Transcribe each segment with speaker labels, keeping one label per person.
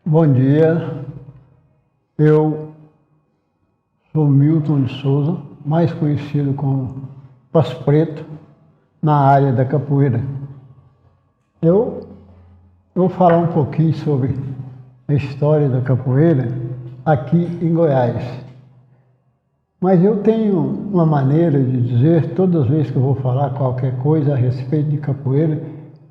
Speaker 1: Bom dia, eu sou Milton de Souza, mais conhecido como Passo Preto, na área da capoeira. Eu vou falar um pouquinho sobre a história da capoeira aqui em Goiás. Mas eu tenho uma maneira de dizer, todas as vezes que eu vou falar qualquer coisa a respeito de capoeira,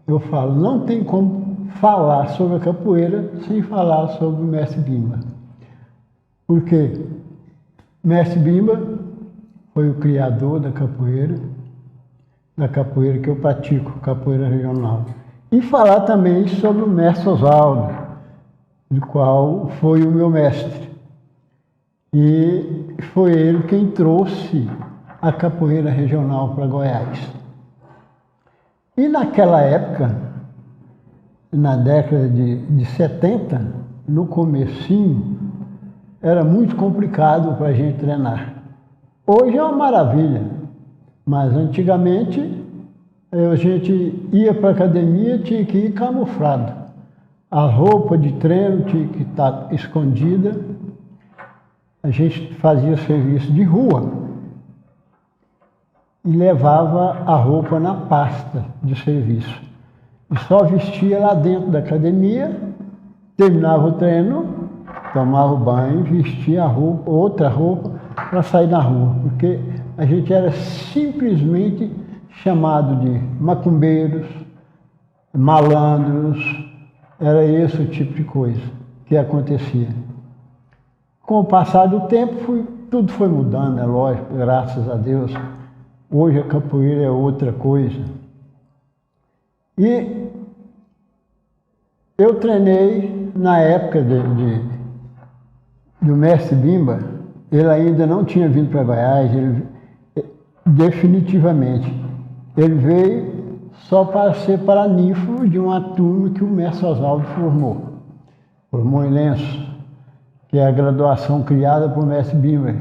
Speaker 1: eu falo, não tem como falar sobre a capoeira sem falar sobre o Mestre Bimba. Porque Mestre Bimba foi o criador da capoeira que eu pratico, capoeira regional. E falar também sobre o Mestre Oswaldo, do qual foi o meu mestre. E foi ele quem trouxe a capoeira regional para Goiás. E naquela época, na década de 70, no comecinho, era muito complicado para a gente treinar. Hoje é uma maravilha, mas antigamente a gente ia para a academia, tinha que ir camuflado. A roupa de treino tinha que estar escondida. A gente fazia serviço de rua e levava a roupa na pasta de serviço. E só vestia lá dentro da academia, terminava o treino, tomava o banho, vestia a roupa, outra roupa para sair na rua, porque a gente era simplesmente chamado de macumbeiros, malandros, era esse o tipo de coisa que acontecia. Com o passar do tempo, tudo foi mudando, é lógico, graças a Deus. Hoje a capoeira é outra coisa. E eu treinei na época do Mestre Bimba, ele ainda não tinha vindo para Goiás, definitivamente. Ele veio só para ser paraninfo de uma turma que o Mestre Oswaldo formou em Lenço, que é a graduação criada por Mestre Bimba,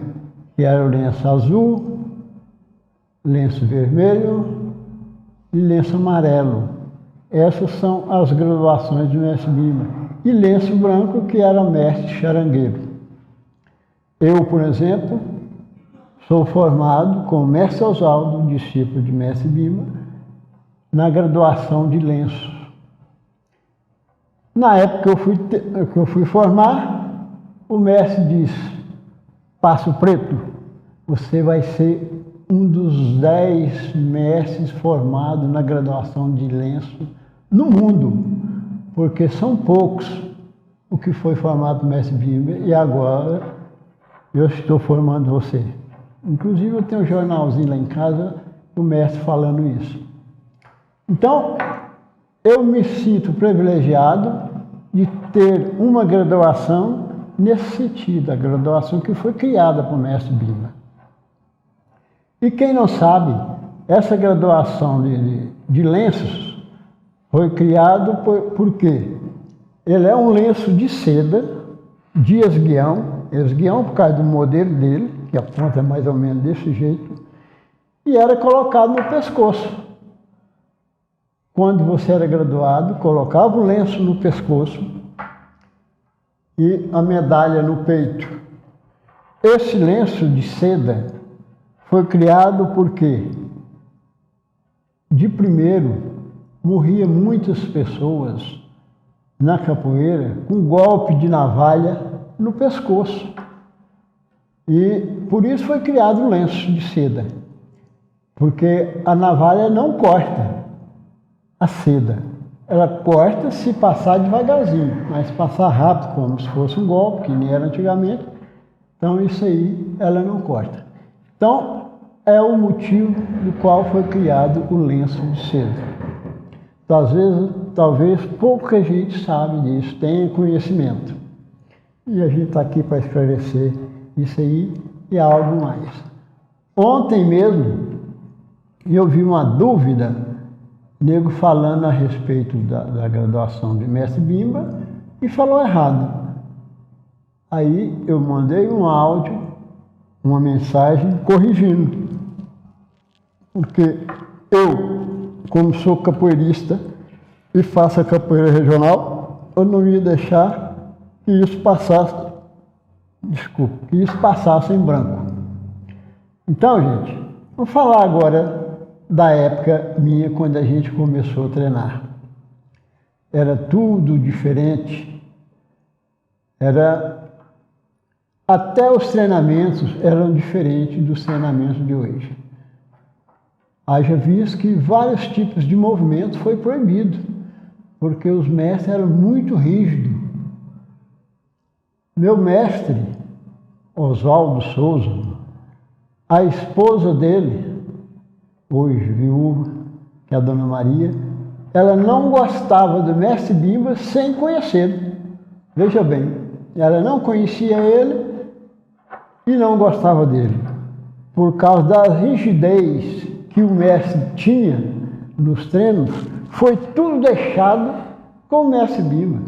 Speaker 1: que era o lenço azul, lenço vermelho e lenço amarelo. Essas são as graduações do Mestre Bimba. E lenço branco, que era mestre charangueiro. Eu, por exemplo, sou formado como Mestre Oswaldo, discípulo de Mestre Bimba, na graduação de lenço. Na época que eu fui formar, o mestre disse, Passo Preto, você vai ser um dos 10 mestres formados na graduação de lenço no mundo, porque são poucos o que foi formado no Mestre Bimba e agora eu estou formando você. Inclusive eu tenho um jornalzinho lá em casa, o mestre falando isso. Então, eu me sinto privilegiado de ter uma graduação nesse sentido, a graduação que foi criada por Mestre Bimba. E quem não sabe, essa graduação de lenços foi criado por quê? Ele é um lenço de seda, de esguião por causa do modelo dele, que a ponta é mais ou menos desse jeito, e era colocado no pescoço. Quando você era graduado, colocava o lenço no pescoço e a medalha no peito. Esse lenço de seda foi criado porque, de primeiro, morria muitas pessoas na capoeira com golpe de navalha no pescoço. E por isso foi criado o lenço de seda, porque a navalha não corta a seda. Ela corta se passar devagarzinho, mas se passar rápido, como se fosse um golpe, que nem era antigamente, então isso aí ela não corta. Então, é o motivo do qual foi criado o lenço de seda. Talvez pouca gente sabe disso, tenha conhecimento. E a gente está aqui para esclarecer isso aí e algo mais. Ontem mesmo, eu vi uma dúvida, nego falando a respeito da graduação de Mestre Bimba e falou errado. Aí eu mandei um áudio, uma mensagem corrigindo. Porque eu, como sou capoeirista e faço a capoeira regional, eu não ia deixar que isso passasse, que isso passasse em branco. Então, gente, vou falar agora da época minha quando a gente começou a treinar. Era tudo diferente, até os treinamentos eram diferentes dos treinamentos de hoje. Haja visto que vários tipos de movimento foi proibido, porque os mestres eram muito rígidos. Meu mestre, Oswaldo Souza, a esposa dele, hoje viúva, que é a Dona Maria, ela não gostava do mestre Bimba sem conhecê-lo. Veja bem, ela não conhecia ele e não gostava dele, por causa da rigidez que o mestre tinha nos treinos, foi tudo deixado com o mestre Bimba.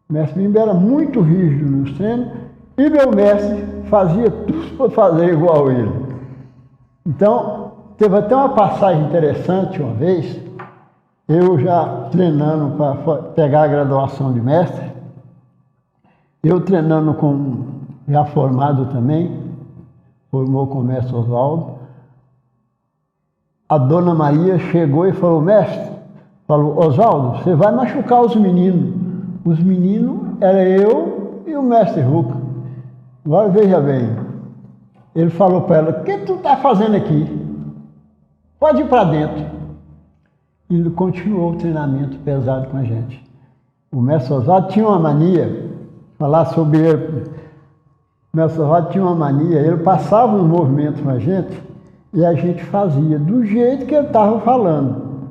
Speaker 1: O mestre Bimba era muito rígido nos treinos e meu mestre fazia tudo para fazer igual a ele. Então, teve até uma passagem interessante uma vez, eu já treinando para pegar a graduação de mestre, eu treinando já formado também, formou com o mestre Oswaldo. A Dona Maria chegou e falou, mestre, Oswaldo, você vai machucar os meninos. Os meninos era eu e o mestre Ruca. Agora veja bem, ele falou para ela, o que tu está fazendo aqui? Pode ir para dentro. E ele continuou o treinamento pesado com a gente. O mestre Oswaldo tinha uma mania, falar sobre ele, o mestre Oswaldo tinha uma mania, ele passava um movimento para a gente e a gente fazia do jeito que ele estava falando.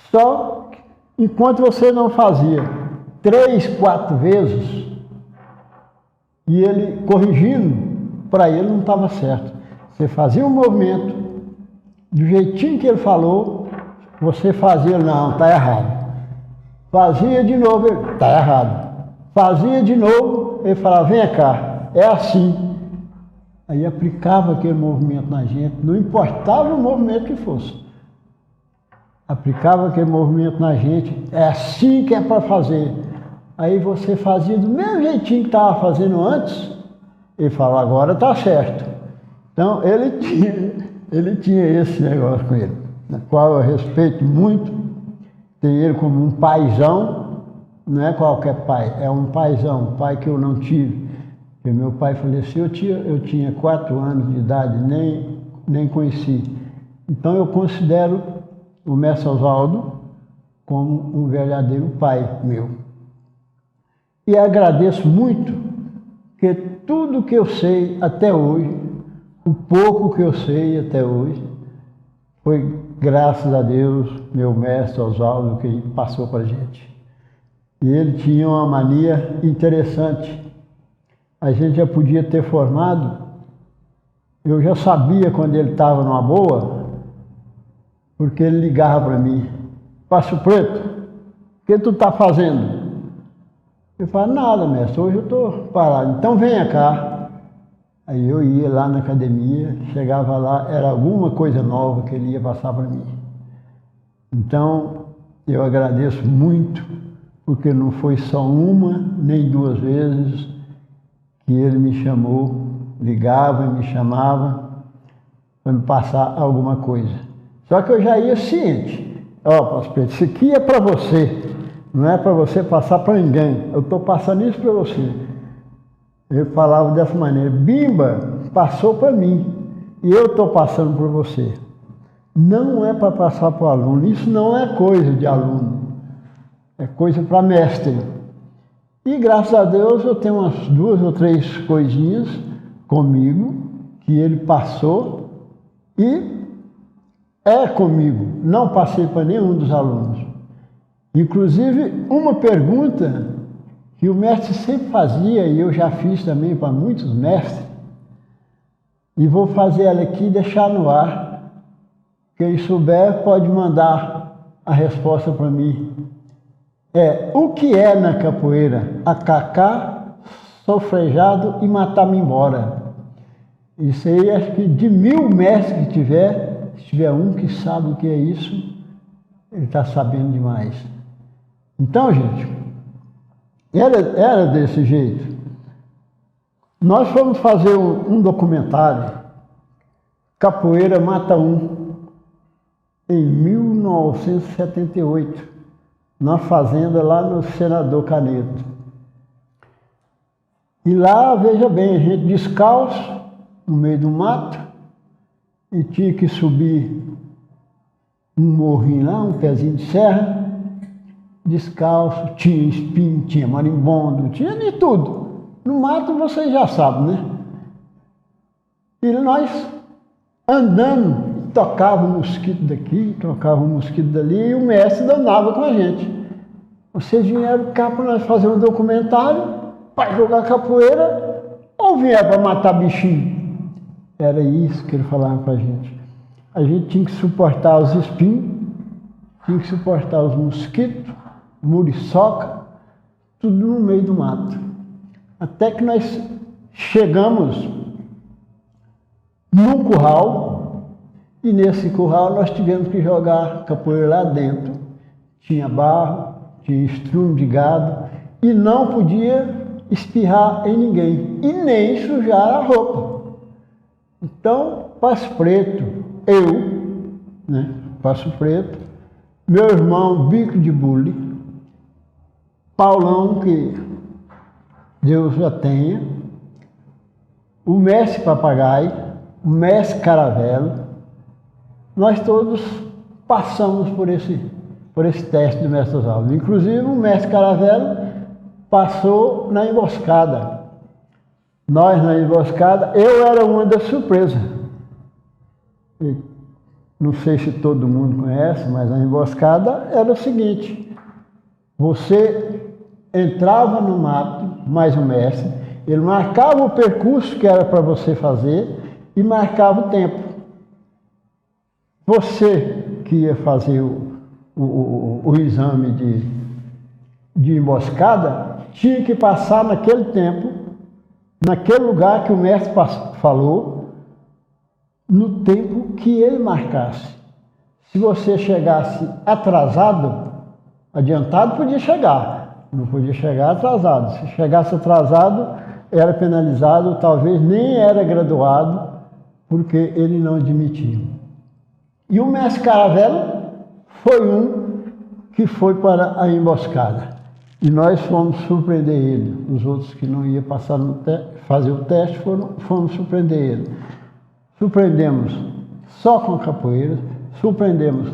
Speaker 1: Só que, enquanto você não fazia 3, 4 vezes, e ele corrigindo, para ele não estava certo. Você fazia um movimento do jeitinho que ele falou, você fazia, não, está errado. Fazia de novo, está errado. Fazia de novo, ele falava, vem cá, é assim. Aí aplicava aquele movimento na gente, não importava o movimento que fosse. Aplicava aquele movimento na gente, é assim que é para fazer. Aí você fazia do mesmo jeitinho que estava fazendo antes, ele falava, agora está certo. Então ele tinha esse negócio com ele, na qual eu respeito muito, tem ele como um paizão, não é qualquer pai, é um paizão, um pai que eu não tive. Porque meu pai faleceu, eu tinha 4 anos de idade, nem conheci. Então eu considero o mestre Oswaldo como um verdadeiro pai meu. E agradeço muito que tudo que eu sei até hoje, o pouco que eu sei até hoje, foi graças a Deus, meu mestre Oswaldo, que passou para a gente. E ele tinha uma mania interessante. A gente já podia ter formado, eu já sabia quando ele estava numa boa, porque ele ligava para mim, Passo Preto, o que tu está fazendo? Eu falava, nada, mestre, hoje eu estou parado, então venha cá. Aí eu ia lá na academia, chegava lá, era alguma coisa nova que ele ia passar para mim. Então, eu agradeço muito, porque não foi só uma, nem 2 vezes, que ele me chamou, ligava e me chamava para me passar alguma coisa. Só que eu já ia ciente. Ó, Passo Preto, isso aqui é para você, não é para você passar para ninguém. Eu estou passando isso para você. Ele falava dessa maneira, Bimba passou para mim e eu estou passando por você. Não é para passar para o aluno, isso não é coisa de aluno, é coisa para mestre. E graças a Deus eu tenho umas 2 ou 3 coisinhas comigo que ele passou e é comigo. Não passei para nenhum dos alunos. Inclusive, uma pergunta que o mestre sempre fazia, e eu já fiz também para muitos mestres, e vou fazer ela aqui e deixar no ar. Quem souber pode mandar a resposta para mim. O que é na capoeira? Acacá, sofrejado e matar-me embora. Isso aí, acho que de 1000 mestres que tiver, se tiver um que sabe o que é isso, ele está sabendo demais. Então, gente, Era desse jeito. Nós fomos fazer um documentário, Capoeira Mata Um, em 1978, na fazenda lá no Senador Canedo. E lá, veja bem, a gente descalço, no meio do mato, e tinha que subir um morrinho lá, um pezinho de serra, descalço, tinha espinho, tinha marimbondo, tinha de tudo. No mato vocês já sabem, né? E nós andando, tocava um mosquito daqui, tocava um mosquito dali, e o mestre danava com a gente. Vocês vieram cá para nós fazer um documentário, para jogar capoeira, ou vieram para matar bichinho? Era isso que ele falava para a gente. A gente tinha que suportar os espinhos, tinha que suportar os mosquitos, muriçoca, tudo no meio do mato. Até que nós chegamos num curral, e nesse curral nós tivemos que jogar capoeira lá dentro. Tinha barro, tinha estrume de gado, e não podia espirrar em ninguém, e nem sujar a roupa. Então, Passo Preto, eu, né, Passo Preto, meu irmão Bico de Bule, Paulão, que Deus já tenha, o mestre Papagaio, o mestre Caravelo, nós todos passamos por esse teste do mestre Oswaldo. Inclusive o mestre Caravelo passou na emboscada. Nós na emboscada, eu era uma das surpresas. Não sei se todo mundo conhece, mas a emboscada era o seguinte: você entrava no mato, mais o mestre, ele marcava o percurso que era para você fazer e marcava o tempo. Você que ia fazer o exame de emboscada tinha que passar naquele tempo, naquele lugar que o mestre falou, no tempo que ele marcasse. Se você chegasse atrasado, adiantado podia chegar, não podia chegar atrasado. Se chegasse atrasado, era penalizado, talvez nem era graduado, porque ele não admitia. E o mestre Caravelo foi um que foi para a emboscada. E nós fomos surpreender ele. Os outros que não iam passar fazer o teste, fomos surpreender ele. Surpreendemos só com capoeira, surpreendemos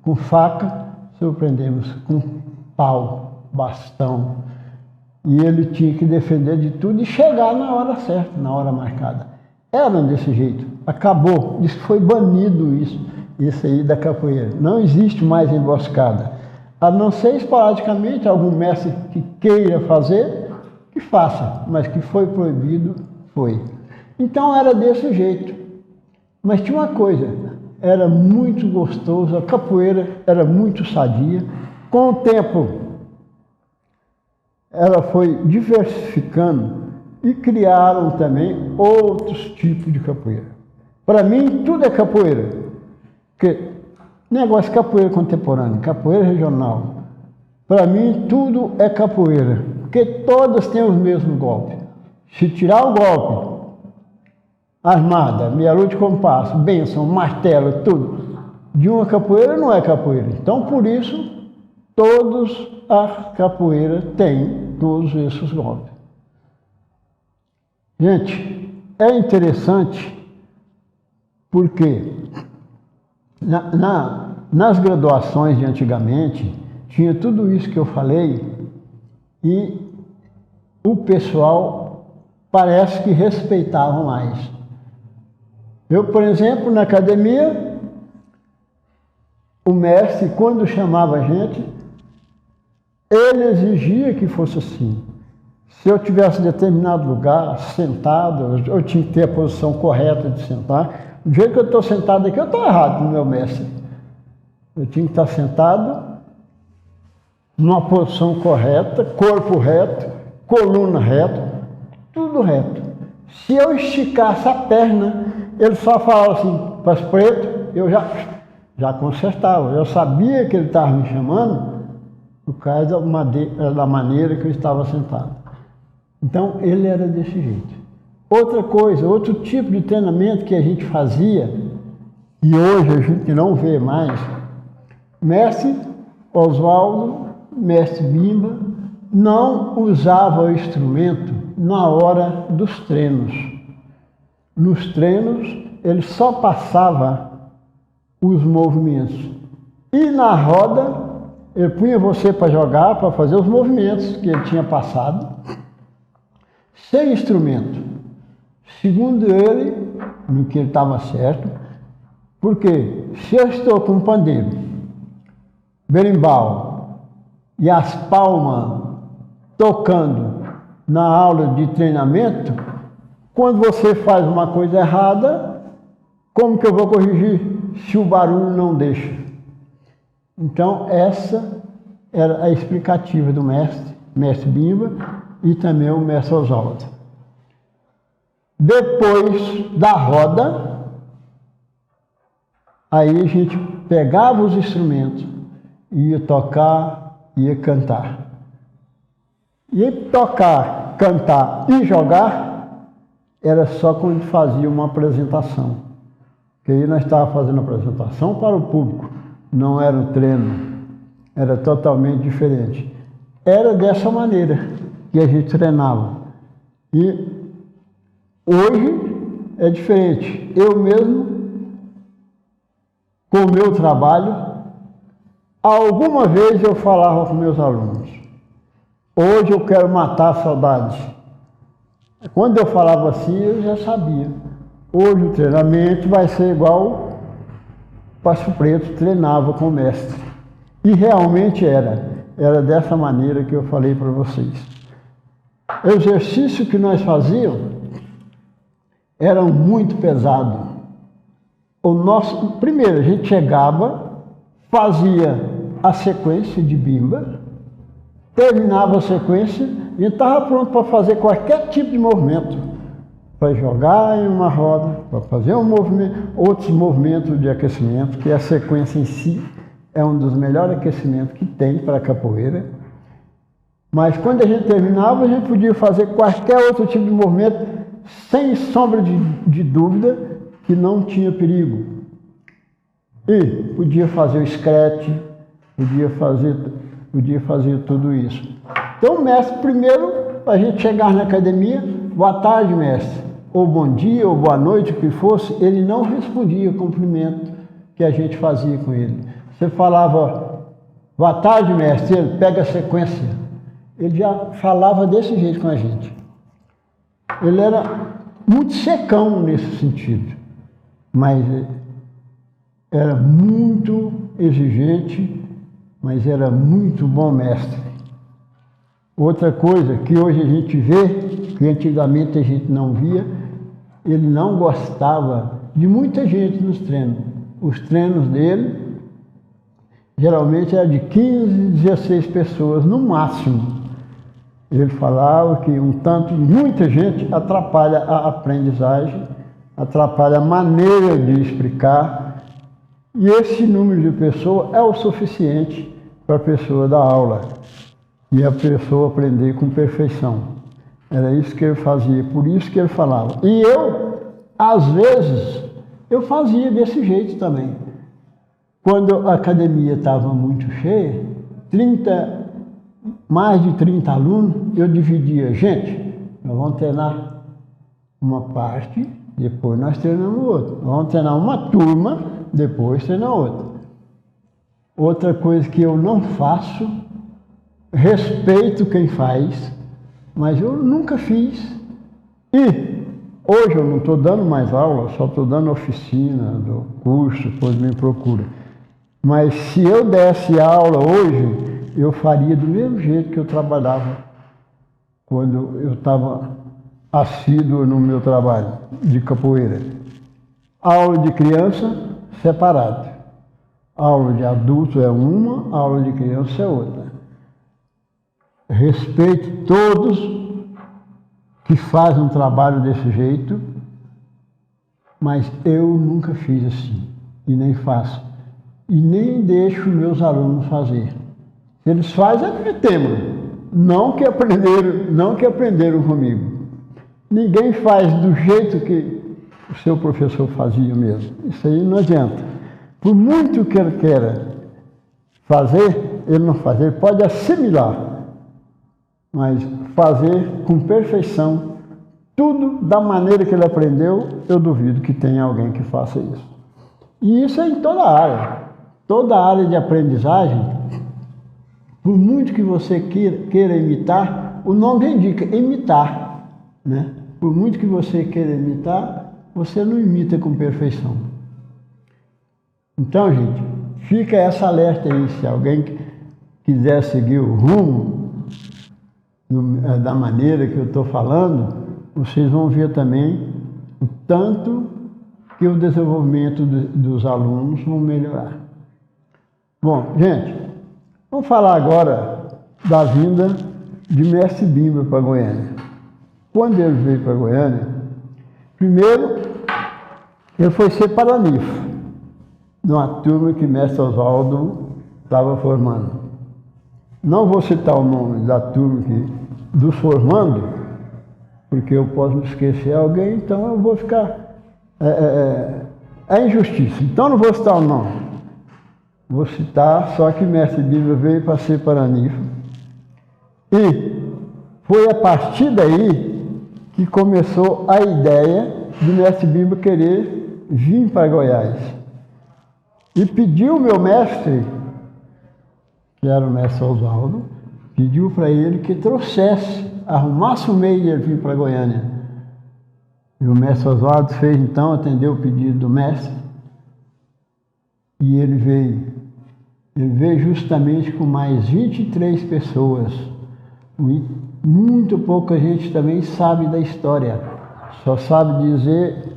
Speaker 1: com faca, surpreendemos com pau, bastão. E ele tinha que defender de tudo e chegar na hora certa, na hora marcada. Eram desse jeito. Acabou. Isso foi banido, isso aí da capoeira. Não existe mais emboscada. A não ser esporadicamente algum mestre que queira fazer, que faça. Mas que foi proibido, foi. Então era desse jeito. Mas tinha uma coisa, era muito gostoso, a capoeira era muito sadia. Com o tempo, ela foi diversificando e criaram também outros tipos de capoeira. Para mim, tudo é capoeira. Porque negócio de capoeira contemporânea, capoeira regional. Para mim, tudo é capoeira. Porque todas têm os mesmos golpes. Se tirar o golpe, armada, meia-lua de compasso, bênção, martelo, tudo, de uma capoeira não é capoeira. Então, por isso, todos a capoeira têm todos esses golpes. Gente, é interessante porque nas graduações de antigamente, tinha tudo isso que eu falei e o pessoal parece que respeitava mais. Eu, por exemplo, na academia, o mestre, quando chamava a gente, ele exigia que fosse assim. Se eu tivesse em determinado lugar, sentado, eu tinha que ter a posição correta de sentar. Do jeito que eu estou sentado aqui, eu estou errado no meu mestre. Eu tinha que estar sentado numa posição correta, corpo reto, coluna reta, tudo reto. Se eu esticasse a perna, ele só falava assim, Passo Preto, eu já consertava. Eu sabia que ele estava me chamando, por causa da maneira que eu estava sentado. Então, ele era desse jeito. Outra coisa, outro tipo de treinamento que a gente fazia, e hoje a gente não vê mais, mestre Oswaldo, mestre Bimba, não usava o instrumento na hora dos treinos. Nos treinos, ele só passava os movimentos. E na roda, ele punha você para jogar, para fazer os movimentos que ele tinha passado, sem instrumento. Segundo ele, no que ele estava certo, porque se eu estou com um pandeiro, berimbau e as palmas tocando na aula de treinamento, quando você faz uma coisa errada, como que eu vou corrigir se o barulho não deixa? Então, essa era a explicativa do mestre Bimba e também o mestre Oswaldo. Depois da roda, aí a gente pegava os instrumentos, ia tocar, ia cantar. E tocar, cantar e jogar era só quando fazia uma apresentação. Porque aí nós estávamos fazendo apresentação para o público, não era o treino, era totalmente diferente. Era dessa maneira que a gente treinava. E hoje é diferente. Eu mesmo, com o meu trabalho, alguma vez eu falava com meus alunos, hoje eu quero matar a saudade. Quando eu falava assim, eu já sabia. Hoje o treinamento vai ser igual o Passo Preto treinava com o mestre. E realmente era dessa maneira que eu falei para vocês. O exercício que nós fazíamos era muito pesado. Primeiro, a gente chegava, fazia a sequência de Bimba, terminava a sequência e estava pronto para fazer qualquer tipo de movimento, para jogar em uma roda, para fazer outros movimentos de aquecimento, que a sequência em si é um dos melhores aquecimentos que tem para a capoeira. Mas quando a gente terminava, a gente podia fazer qualquer outro tipo de movimento, sem sombra de dúvida que não tinha perigo. E podia fazer o scratch, podia fazer tudo isso. Então o mestre, primeiro, para a gente chegar na academia, boa tarde, mestre, ou bom dia, ou boa noite, o que fosse, ele não respondia o cumprimento que a gente fazia com ele. Você falava, boa tarde, mestre, ele pega a sequência. Ele já falava desse jeito com a gente. Ele era muito secão nesse sentido, mas era muito exigente, mas era muito bom mestre. Outra coisa que hoje a gente vê, que antigamente a gente não via, ele não gostava de muita gente nos treinos. Os treinos dele geralmente eram de 15, 16 pessoas no máximo. Ele falava que muita gente atrapalha a aprendizagem, atrapalha a maneira de explicar, e esse número de pessoas é o suficiente para a pessoa dar aula e a pessoa aprender com perfeição. Era isso que ele fazia, por isso que ele falava. E eu, às vezes, eu fazia desse jeito também. Quando a academia estava muito cheia, mais de 30 alunos, eu dividia, gente, nós vamos treinar uma parte, depois nós treinamos outra. Nós vamos treinar uma turma, depois treinamos outra. Outra coisa que eu não faço, respeito quem faz, mas eu nunca fiz. E hoje eu não estou dando mais aula, só estou dando oficina, do curso, depois me procura. Mas se eu desse aula hoje, eu faria do mesmo jeito que eu trabalhava quando eu estava assíduo no meu trabalho de capoeira. Aula de criança, separado. Aula de adulto é uma, aula de criança é outra. Respeite todos que fazem um trabalho desse jeito, mas eu nunca fiz assim, e nem faço. E nem deixo meus alunos fazer. Se eles fazem, é porque temam. Não que aprenderam comigo. Ninguém faz do jeito que o seu professor fazia mesmo. Isso aí não adianta. Por muito que ele queira fazer, ele não faz. Ele pode assimilar, mas fazer com perfeição tudo da maneira que ele aprendeu, eu duvido que tenha alguém que faça isso. E isso é em toda a área. Toda a área de aprendizagem, por muito que você queira imitar, o nome indica imitar, né? Por muito que você queira imitar, você não imita com perfeição. Então, gente, fica essa alerta aí, se alguém quiser seguir o rumo da maneira que eu estou falando, vocês vão ver também o tanto que o desenvolvimento dos alunos vão melhorar. Bom, gente, vamos falar agora da vinda de Mestre Bimba para Goiânia. Quando ele veio para Goiânia, primeiro ele foi ser paranifo, numa turma que Mestre Oswaldo estava formando. Não vou citar o nome da turma dos formando, porque eu posso esquecer alguém, então eu vou ficar... É injustiça, então não vou citar o nome. Vou citar só que Mestre Bimba veio para ser paranifo. E foi a partir daí que começou a ideia de Mestre Bimba querer vir para Goiás. E pediu o meu mestre, que era o Mestre Oswaldo, pediu para ele que trouxesse, arrumasse um meio de ele vir para Goiânia. E o Mestre Oswaldo fez então, atendeu o pedido do mestre, e ele veio. Ele veio justamente com mais 23 pessoas. Muito pouca gente também sabe da história. Só sabe dizer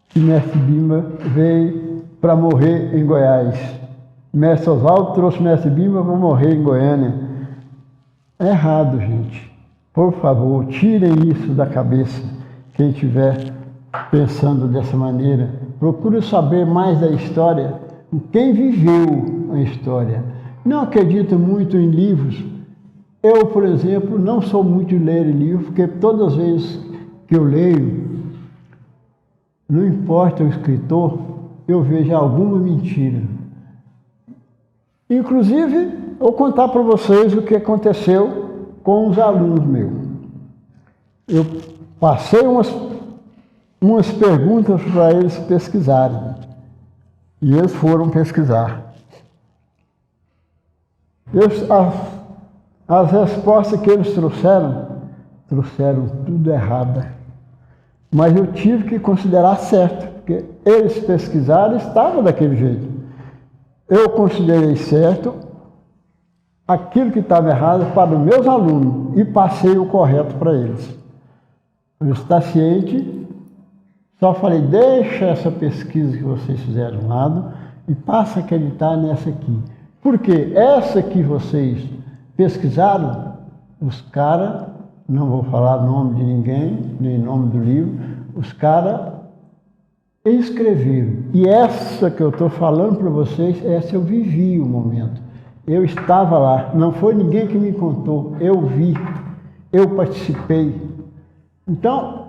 Speaker 1: que Mestre Bimba veio para morrer em Goiás. Mestre Oswaldo trouxe Mestre Bimba para morrer em Goiânia. É errado, gente. Por favor, tirem isso da cabeça. Quem estiver pensando dessa maneira, procure saber mais da história, quem viveu a história. Não acredito muito em livros. Eu, por exemplo, não sou muito de ler livro, porque todas as vezes que eu leio, não importa o escritor, eu vejo alguma mentira. Inclusive, vou contar para vocês o que aconteceu com os alunos meus. Eu passei umas perguntas para eles pesquisarem, e eles foram pesquisar. As respostas que eles trouxeram tudo errada. Mas eu tive que considerar certo, porque eles pesquisaram e estavam daquele jeito. Eu considerei certo aquilo que estava errado para os meus alunos e passei o correto para eles. Eu estou ciente, só falei, deixa essa pesquisa que vocês fizeram de lado e passa a acreditar nessa aqui. Porque essa que vocês pesquisaram, os caras, não vou falar nome de ninguém, nem nome do livro, os caras escreveram. E essa que eu estou falando para vocês, essa eu vivi o momento. Eu estava lá, não foi ninguém que me contou, eu vi, eu participei. Então,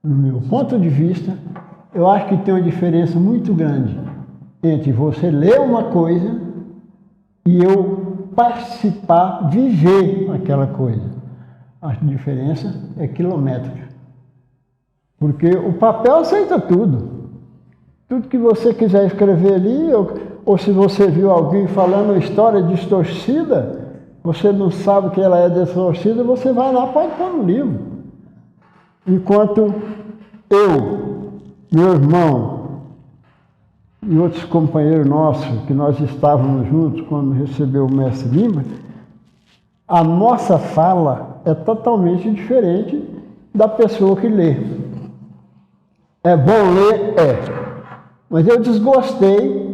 Speaker 1: no meu ponto de vista, eu acho que tem uma diferença muito grande entre você ler uma coisa e eu participar, viver aquela coisa. A diferença é quilométrica. Porque o papel aceita tudo. Tudo que você quiser escrever ali, ou se você viu alguém falando uma história distorcida, você não sabe que ela é distorcida, você vai lá e pode pôr no livro. Enquanto eu, meu irmão e outros companheiros nossos, que nós estávamos juntos quando recebeu o Mestre Bimba, a nossa fala é totalmente diferente da pessoa que lê. É bom ler? É. Mas eu desgostei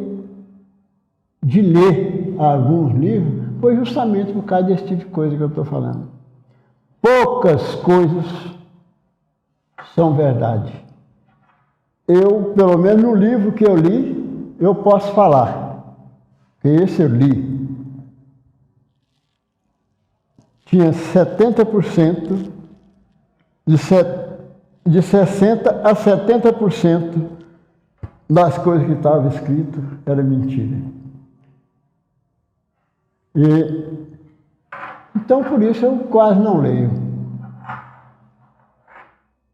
Speaker 1: de ler alguns livros, foi justamente por causa desse tipo de coisa que eu estou falando. Poucas coisas são verdade. Eu, pelo menos no livro que eu li, eu posso falar, que esse eu li. tinha 70%, de 60% a 70% das coisas que estavam escritas era mentira. Então, por isso, eu quase não leio.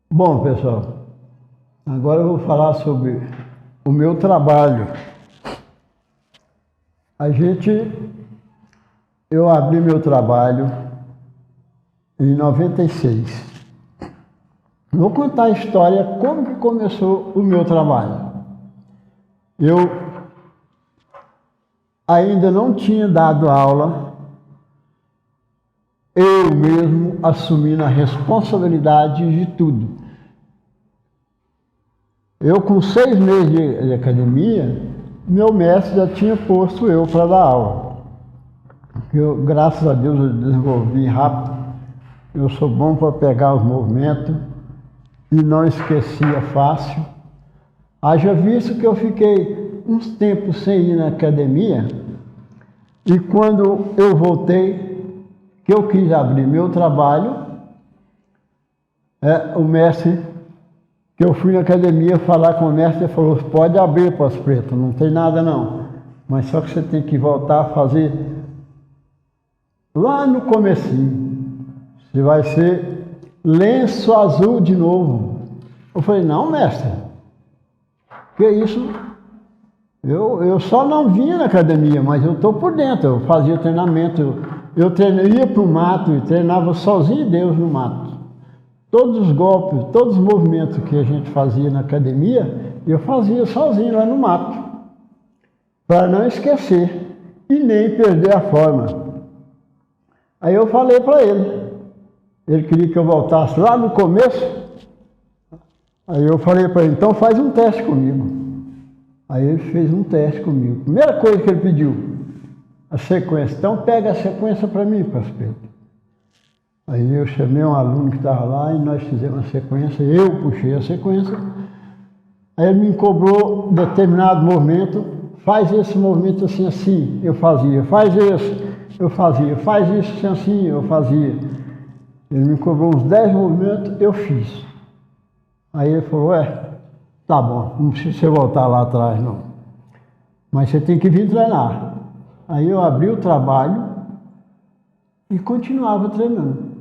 Speaker 1: Bom, pessoal, agora eu vou falar sobre o meu trabalho. Eu abri meu trabalho em 96. Vou contar a história, como que começou o meu trabalho. Eu ainda não tinha dado aula, eu mesmo assumindo a responsabilidade de tudo. Eu, com 6 meses de academia, meu mestre já tinha posto eu para dar aula. Eu, graças a Deus, eu desenvolvi rápido. Eu sou bom para pegar os movimentos e não esquecia fácil. Haja visto que eu fiquei uns tempos sem ir na academia, e quando eu voltei, que eu quis abrir meu trabalho, o mestre, que eu fui na academia falar com o mestre, ele falou: pode abrir, Passo Preto, não tem nada não, mas só que você tem que voltar a fazer lá no comecinho, você vai ser lenço azul de novo. Eu falei: não, mestre, que isso? Eu só não vinha na academia, mas eu estou por dentro, eu fazia treinamento, eu ia para o mato e treinava sozinho Deus no mato. Todos os golpes, todos os movimentos que a gente fazia na academia, eu fazia sozinho lá no mato, para não esquecer e nem perder a forma. Aí eu falei para ele queria que eu voltasse lá no começo. Aí eu falei para ele: então faz um teste comigo. Aí ele fez um teste comigo. Primeira coisa que ele pediu, a sequência. Então pega a sequência para mim, Passo Preto. Aí eu chamei um aluno que estava lá e nós fizemos a sequência, eu puxei a sequência. Aí ele me cobrou determinado movimento: faz esse movimento assim, assim, eu fazia. Faz esse, eu fazia. Faz isso assim, assim, eu fazia. Ele me cobrou uns 10 movimentos, eu fiz. Aí ele falou: tá bom, não precisa você voltar lá atrás não, mas você tem que vir treinar. Aí eu abri o trabalho e continuava treinando.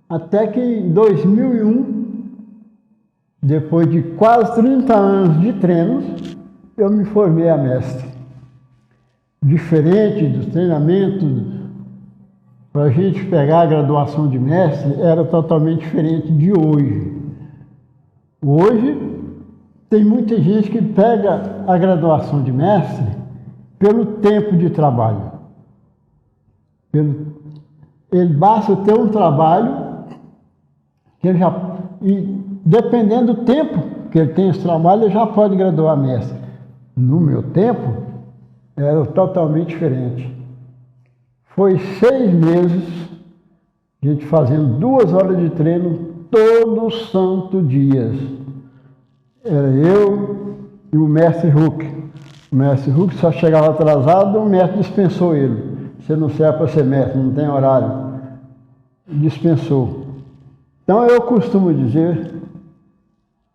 Speaker 1: Até que em 2001, depois de quase 30 anos de treinos, eu me formei a mestre. Diferente dos treinamentos, para a gente pegar a graduação de mestre, era totalmente diferente de hoje. Hoje, tem muita gente que pega a graduação de mestre pelo tempo de trabalho. Ele basta ter um trabalho que ele e dependendo do tempo que ele tem esse trabalho, ele já pode graduar mestre. No meu tempo, era totalmente diferente. Foi 6 meses, a gente fazendo 2 horas de treino todo santo dia. Era eu e o mestre Huck. O mestre Huck só chegava atrasado, o mestre dispensou ele. Você não serve para ser mestre, não tem horário. Dispensou. Então eu costumo dizer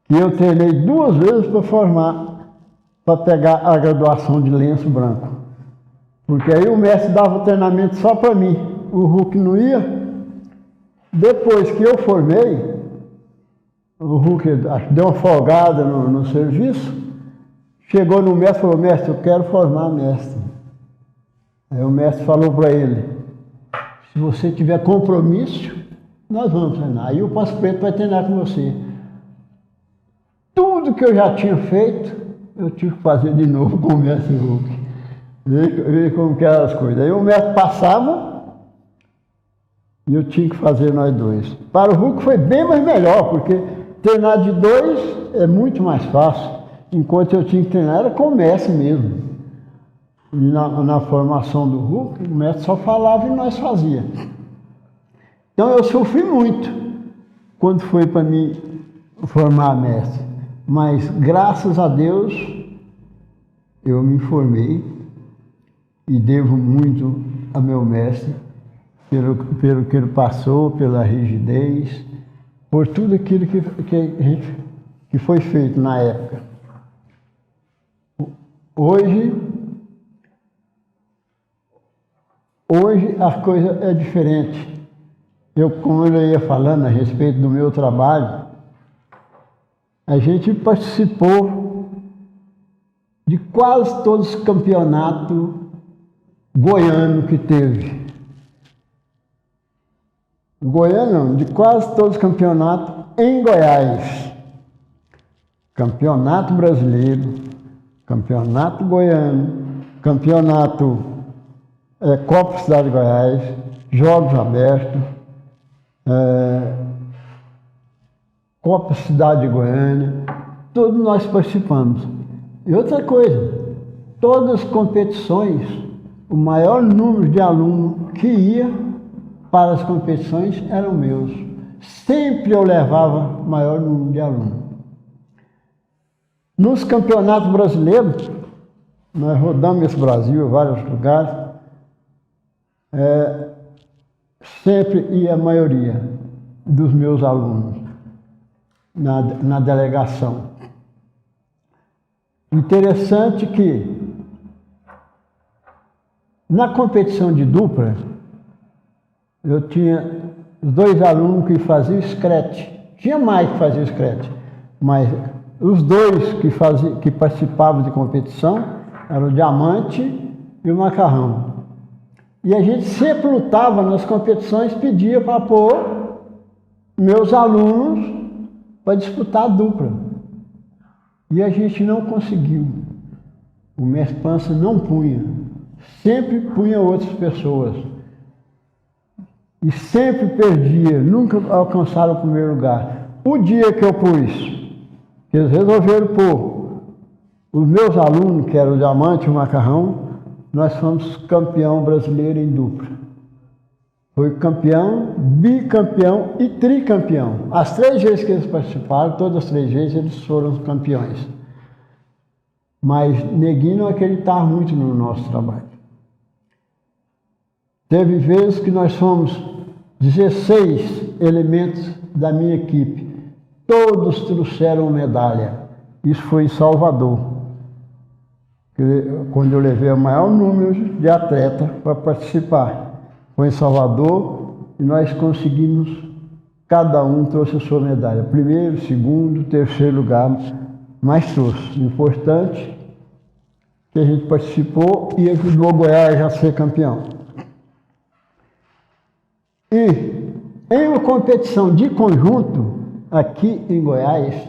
Speaker 1: que eu treinei 2 vezes para formar, para pegar a graduação de lenço branco. Porque aí o mestre dava o treinamento só para mim, o Huck não ia. Depois que eu formei, o Huck deu uma folgada no serviço, chegou no mestre e falou: mestre, eu quero formar mestre. Aí o mestre falou para ele: se você tiver compromisso, nós vamos treinar. Aí o Passo Preto vai treinar com você. Tudo que eu já tinha feito, eu tive que fazer de novo com o mestre Huck. Ver como que eram as coisas. Aí o mestre passava e eu tinha que fazer nós dois. Para o Huck foi bem mais melhor, porque treinar de 2 é muito mais fácil. Enquanto eu tinha que treinar era com o mestre mesmo. E na formação do Huck, o mestre só falava e nós fazíamos. Então eu sofri muito quando foi para mim formar mestre. Mas graças a Deus eu me formei e devo muito a meu mestre pelo que ele passou, pela rigidez, por tudo aquilo que foi feito na época. Hoje a coisa é diferente. Como eu ia falando a respeito do meu trabalho, a gente participou de quase todos os campeonatos goianos que teve. Goiano, de quase todos os campeonatos em Goiás. Campeonato brasileiro, campeonato goiano, campeonato Copa Cidade de Goiás, Jogos Abertos, Copa Cidade de Goiânia, todos nós participamos. E outra coisa, todas as competições, o maior número de alunos que ia para as competições eram meus. Sempre eu levava o maior número de alunos. Nos campeonatos brasileiros, nós rodamos esse Brasil em vários lugares, sempre ia a maioria dos meus alunos na delegação. Interessante que na competição de dupla, eu tinha 2 alunos que faziam scratch. Tinha mais que faziam scratch, mas os 2 que participavam de competição eram o diamante e o macarrão. E a gente sempre lutava nas competições, pedia para pôr meus alunos para disputar a dupla. E a gente não conseguiu. O mestre Pança não punha. Sempre punha outras pessoas. E sempre perdia, nunca alcançaram o primeiro lugar. O dia que eu pus, que eles resolveram pôr os meus alunos, que eram o diamante e o macarrão, nós fomos campeão brasileiro em dupla. Foi campeão, bicampeão e tricampeão. As 3 vezes que eles participaram, todas as 3 vezes eles foram campeões. Mas Neguinho não acreditava muito no nosso trabalho. Teve vezes que nós fomos 16 elementos da minha equipe. Todos trouxeram medalha. Isso foi em Salvador, quando eu levei o maior número de atletas para participar. Foi em Salvador e nós conseguimos, cada um trouxe a sua medalha. 1º, 2º, 3º lugar, mas trouxe. Importante que a gente participou e ajudou o Goiás a ser campeão. E em uma competição de conjunto, aqui em Goiás,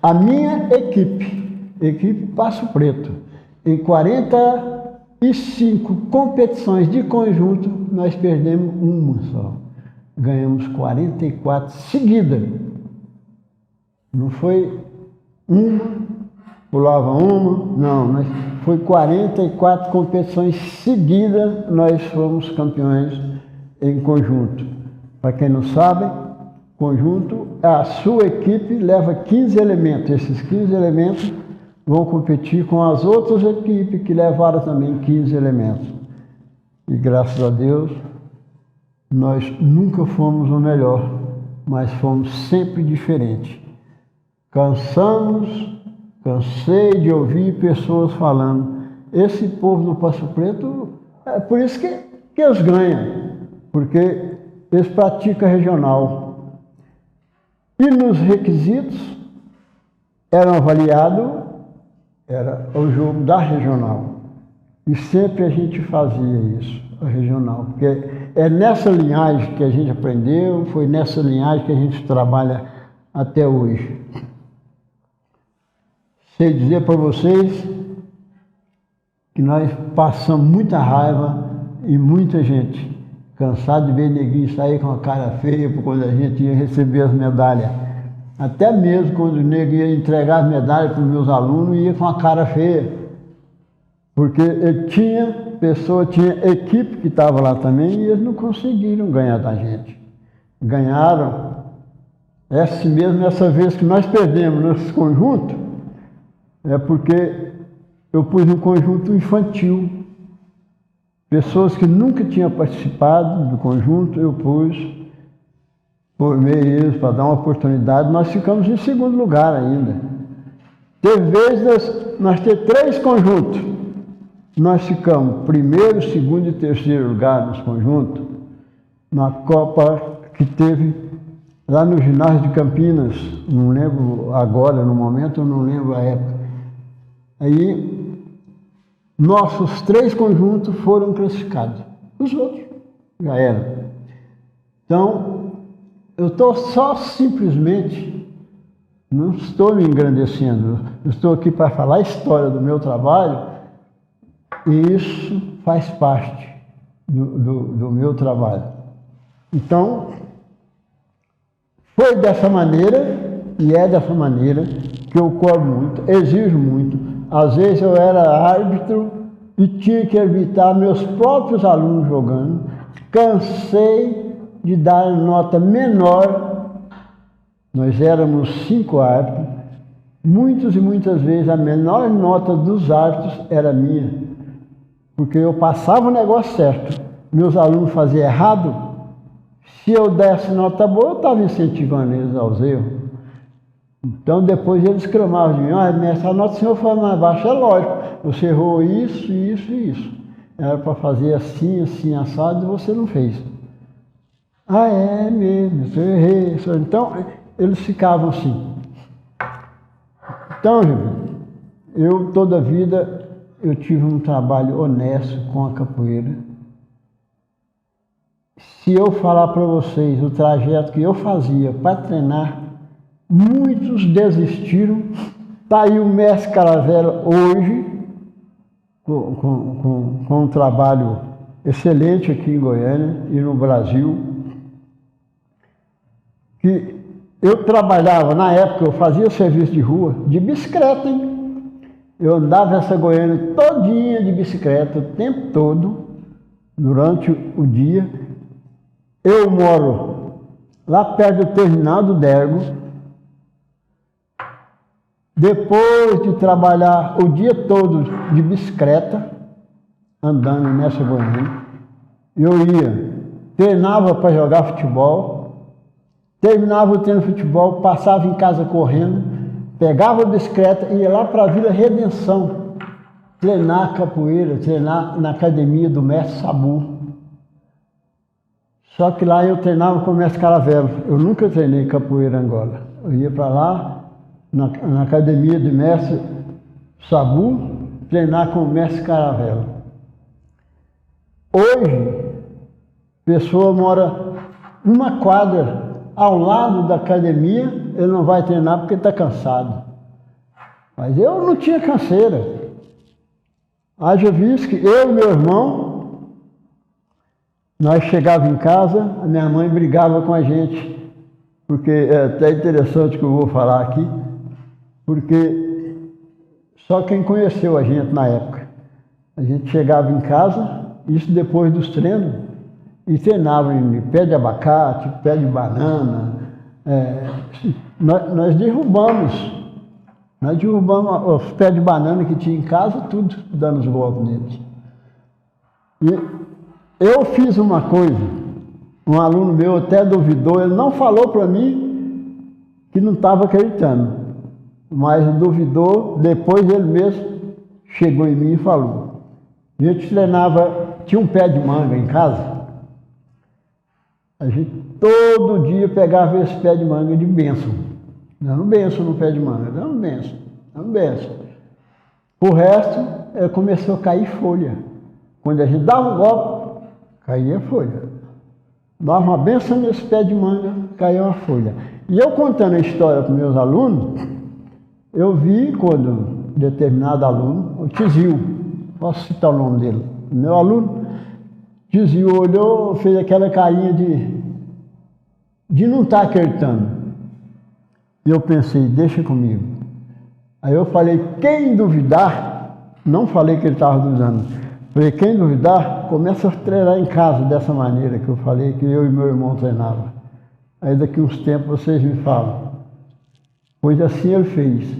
Speaker 1: a minha equipe Passo Preto, em 45 competições de conjunto, nós perdemos uma só. Ganhamos 44 seguidas. Não foi uma, pulava uma, não, foi 44 competições seguidas, nós fomos campeões em conjunto. Para quem não sabe, conjunto, a sua equipe leva 15 elementos. Esses 15 elementos vão competir com as outras equipes que levaram também 15 elementos. E graças a Deus, nós nunca fomos o melhor, mas fomos sempre diferentes. Cansei de ouvir pessoas falando, esse povo do Passo Preto, é por isso que eles ganham, porque eles praticam regional. E nos requisitos eram avaliados, era o jogo da regional. E sempre a gente fazia isso, a regional, porque é nessa linhagem que a gente aprendeu, foi nessa linhagem que a gente trabalha até hoje. Sei dizer para vocês que nós passamos muita raiva e muita gente cansado de ver Neguinho sair com a cara feia quando a gente ia receber as medalhas. Até mesmo quando o Neguinho ia entregar as medalhas para os meus alunos, ia com a cara feia. Porque ele tinha equipe que estava lá também e eles não conseguiram ganhar da gente. Ganharam. Essa vez que nós perdemos nesse conjunto, é porque eu pus um conjunto infantil. Pessoas que nunca tinham participado do conjunto, eu formei eles para dar uma oportunidade. Nós ficamos em segundo lugar ainda. Teve vezes nós ter 3 conjuntos. Nós ficamos primeiro, segundo e terceiro lugar nos conjuntos, na Copa que teve lá no ginásio de Campinas, não lembro agora, no momento, eu não lembro a época. Aí, nossos 3 conjuntos foram classificados. Os outros já eram. Então, eu estou só simplesmente, não estou me engrandecendo, eu estou aqui para falar a história do meu trabalho, e isso faz parte do meu trabalho. Então, foi dessa maneira, e é dessa maneira, que eu cobro muito, exijo muito. Às vezes eu era árbitro e tinha que arbitrar meus próprios alunos jogando. Cansei de dar nota menor. Nós éramos 5 árbitros. Muitas e muitas vezes a menor nota dos árbitros era minha. Porque eu passava o negócio certo. Meus alunos faziam errado. Se eu desse nota boa, eu estava incentivando eles aos erros. Então, depois eles clamavam de mim: ah, mestre, a nota do senhor foi mais baixa. É lógico, você errou isso, isso e isso. Era para fazer assim, assim, assado, e você não fez. Ah, é mesmo, eu errei. Então, eles ficavam assim. Então, eu toda a vida, eu tive um trabalho honesto com a capoeira. Se eu falar para vocês o trajeto que eu fazia para treinar, muitos desistiram. Está aí o mestre Caravela hoje, com um trabalho excelente aqui em Goiânia e no Brasil. Que eu trabalhava, na época, eu fazia serviço de rua, de bicicleta, hein? Eu andava essa Goiânia todinha de bicicleta, o tempo todo, durante o dia. Eu moro lá perto do terminal do Dergo. Depois de trabalhar o dia todo de bicicleta, andando nessa Goiânia, eu ia, treinava para jogar futebol, terminava o treino de futebol, passava em casa correndo, pegava a bicicleta e ia lá para a Vila Redenção, treinar capoeira, treinar na academia do mestre Sabu. Só que lá eu treinava com o mestre Caravela. Eu nunca treinei capoeira Angola. Eu ia para lá, na academia do mestre Sabu, treinar com o mestre Caravela. Hoje, a pessoa mora uma quadra ao lado da academia, ele não vai treinar porque está cansado. Mas eu não tinha canseira. Haja visto que eu e meu irmão, nós chegávamos em casa, a minha mãe brigava com a gente, porque é até interessante que eu vou falar aqui, porque só quem conheceu a gente na época. A gente chegava em casa, isso depois dos treinos, e treinava em pé de abacate, pé de banana. Nós derrubamos os pés de banana que tinha em casa, tudo dando os golpes neles. E eu fiz uma coisa, um aluno meu até duvidou, ele não falou para mim que não estava acreditando, mas duvidou, depois ele mesmo chegou em mim e falou. A gente treinava, tinha um pé de manga em casa, a gente todo dia pegava esse pé de manga de bênção, dando bênção no pé de manga, dando bênção, dando bênção. O resto, começou a cair folha. Quando a gente dava um golpe, caía a folha. Dava uma benção nesse pé de manga, caía uma folha. E eu contando a história para os meus alunos, eu vi quando determinado aluno, o Tizil, posso citar o nome dele, o meu aluno, Tizil olhou, fez aquela carinha de não estar acreditando. E eu pensei, deixa comigo. Aí eu falei, quem duvidar, não falei que ele estava duvidando, falei, quem duvidar, começa a treinar em casa dessa maneira que eu falei, que eu e meu irmão treinava. Aí daqui uns tempos vocês me falam. Pois assim ele fez.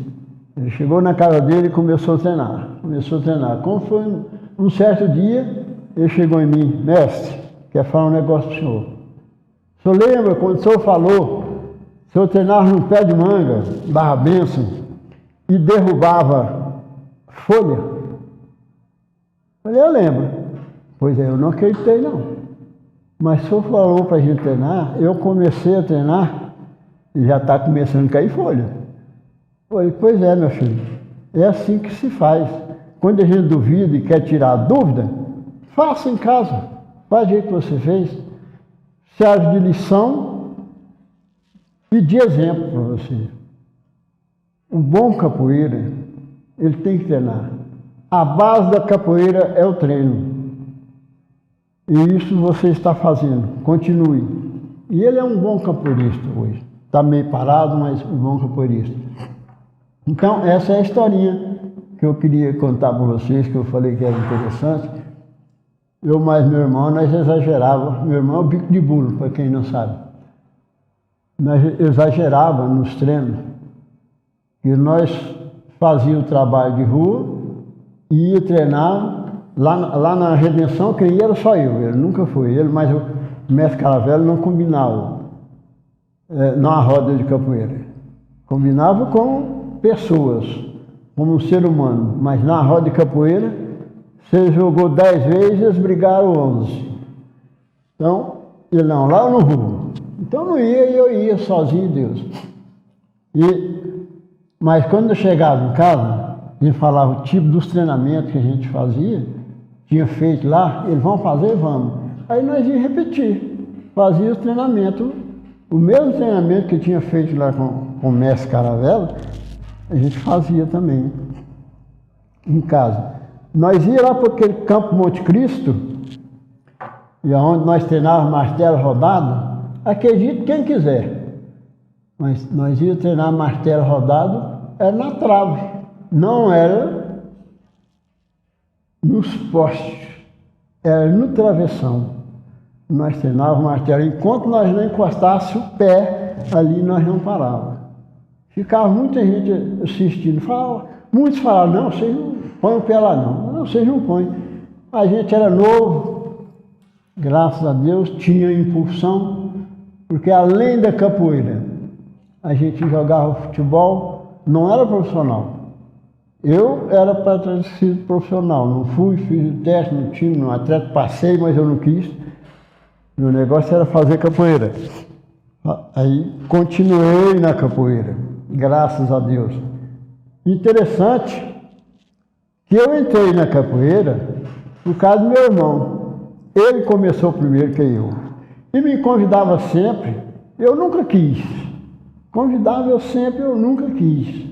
Speaker 1: Ele chegou na casa dele e começou a treinar. Como foi um certo dia, ele chegou em mim: mestre, quer falar um negócio pro senhor. O senhor lembra quando o senhor falou, o senhor treinava num pé de manga, dava bênção e derrubava folha? Eu falei: eu lembro. Pois é, eu não acreditei não. Mas o senhor falou para a gente treinar, eu comecei a treinar e já está começando a cair folha. Falei: pois é, meu filho, é assim que se faz. Quando a gente duvida e quer tirar a dúvida, faça em casa, faz o jeito que você fez. Serve de lição e de exemplo para você. O bom capoeira, ele tem que treinar. A base da capoeira é o treino. E isso você está fazendo, continue. E ele é um bom capoeirista hoje. Está meio parado, mas um bom capoeirista. Então, essa é a historinha que eu queria contar para vocês, que eu falei que era interessante. Eu mais meu irmão, nós exagerava. Meu irmão é o bico de bolo, para quem não sabe. Nós exagerava nos treinos. E nós fazíamos o trabalho de rua e ia treinar. Lá na Redenção, quem ia era só eu, ele nunca foi ele, mas o mestre Caravelo não combinava na roda de capoeira. Combinava com pessoas, como um ser humano, mas na roda de capoeira, você jogou 10 vezes, eles brigaram 11. Então, ele não, lá eu não vou. Então não ia, e eu ia sozinho, Deus. Mas quando eu chegava em casa, ele falava o tipo dos treinamentos que a gente fazia, tinha feito lá, eles vão fazer, vamos. Aí nós íamos repetir, fazia o treinamento, o mesmo treinamento que tinha feito lá com o mestre Caravelo, a gente fazia também em casa. Nós íamos lá para aquele campo Monte Cristo, e onde nós treinávamos martelo rodado, acredite quem quiser, mas nós íamos treinar martelo rodado, era na trave, não era nos postes, era no travessão. Nós treinávamos martelo. Enquanto nós não encostássemos o pé, ali nós não parávamos. Ficava muita gente assistindo. Muitos falavam: não, vocês não põem o pé lá não. Não, vocês não põem. A gente era novo, graças a Deus, tinha impulsão, porque além da capoeira, a gente jogava futebol, não era profissional. Eu era para ter sido profissional, não fui, fiz o teste no time, no atleta, passei, mas eu não quis. Meu negócio era fazer capoeira. Aí continuei na capoeira, graças a Deus. Interessante que eu entrei na capoeira por causa do meu irmão. Ele começou primeiro que eu. E me convidava sempre, eu nunca quis. Convidava eu sempre, eu nunca quis.